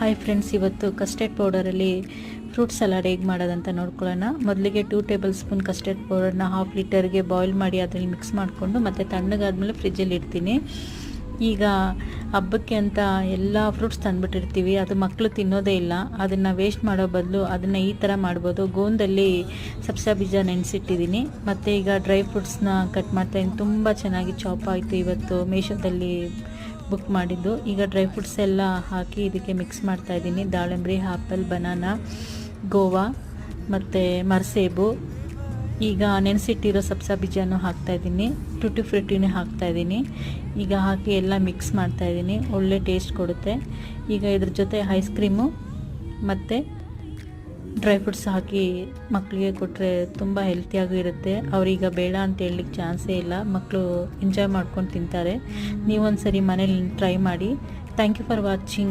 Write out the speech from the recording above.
Hi friends, ಇವತ್ತು custard ಪೌಡರಲ್ಲಿ fruit salad ಹೇಗೆ ಮಾಡೋದಂತ ನೋಡ್ಕೊಳ್ಳೋಣ. ಮೊದಲಿಗೆ 2 ಟೇಬಲ್ ಸ್ಪೂನ್ ಕಸ್ಟರ್ಡ್ ಪೌಡರ್ನ 1/2 ಲೀಟರ್ಗೆ ಬಾಯ್ಲ್ ಮಾಡಿ ಅದರಲ್ಲಿ ಮಿಕ್ಸ್ ಮಾಡಿಕೊಂಡು ಮತ್ತೆ ತಣ್ಣಗಾದ್ಮೇಲೆ ಫ್ರಿಜ್ಜಲ್ಲಿ ಇಡ್ತೀನಿ. ಈಗ ಹಬ್ಬಕ್ಕೆ ಅಂತ ಎಲ್ಲ ಫ್ರೂಟ್ಸ್ ತಂದುಬಿಟ್ಟಿರ್ತೀವಿ, ಅದು ಮಕ್ಕಳು ತಿನ್ನೋದೇ ಇಲ್ಲ. ಅದನ್ನು ವೇಸ್ಟ್ ಮಾಡೋ ಬದಲು ಅದನ್ನು ಈ ಥರ ಮಾಡ್ಬೋದು. ಗೋಂದಲ್ಲಿ ಸಬ್ಸಾ ಬೀಜ ನೆನೆಸಿಟ್ಟಿದ್ದೀನಿ. ಮತ್ತು ಈಗ ಡ್ರೈ ಫ್ರೂಟ್ಸ್ನ ಕಟ್ ಮಾಡ್ತಾಯಿದ್ದೀನಿ. ತುಂಬ ಚೆನ್ನಾಗಿ ಚಾಪ್ ಆಯಿತು. ಇವತ್ತು ಮೀಶೋದಲ್ಲಿ ಬುಕ್ ಮಾಡಿದ್ದು. ಈಗ ಡ್ರೈ ಫ್ರೂಟ್ಸ್ ಎಲ್ಲ ಹಾಕಿ ಇದಕ್ಕೆ ಮಿಕ್ಸ್ ಮಾಡ್ತಾಯಿದ್ದೀನಿ. ದಾಳಿಂಬೆ, ಆ್ಯಪಲ್, ಬನಾನಾ, ಗೋವಾ ಮತ್ತು ಮರ್ಸೇಬು. ಈಗ ನೆನೆಸಿಟ್ಟಿರೋ ಸಬ್ಸಾ ಬೀಜನೂ ಹಾಕ್ತಾಯಿದ್ದೀನಿ. ಟುಟಿ ಫ್ರೂಟಿನೇ ಹಾಕ್ತಾಯಿದ್ದೀನಿ. ಈಗ ಹಾಕಿ ಎಲ್ಲ ಮಿಕ್ಸ್ ಮಾಡ್ತಾಯಿದ್ದೀನಿ. ಒಳ್ಳೆ ಟೇಸ್ಟ್ ಕೊಡುತ್ತೆ. ಈಗ ಇದ್ರ ಜೊತೆ ಐಸ್ ಕ್ರೀಮು ಮತ್ತು ಡ್ರೈ ಫ್ರೂಟ್ಸ್ ಹಾಕಿ ಮಕ್ಕಳಿಗೆ ಕೊಟ್ಟರೆ ತುಂಬ ಹೆಲ್ತಿಯಾಗೂ ಇರುತ್ತೆ. ಅವರೀಗ ಬೇಡ ಅಂತ ಹೇಳಲಿಕ್ಕೆ ಚಾನ್ಸೇ ಇಲ್ಲ. ಮಕ್ಕಳು ಎಂಜಾಯ್ ಮಾಡ್ಕೊಂಡು ತಿಂತಾರೆ. ನೀವೊಂದು ಸರಿ ಮನೇಲಿ ಟ್ರೈ ಮಾಡಿ. Thank you for watching.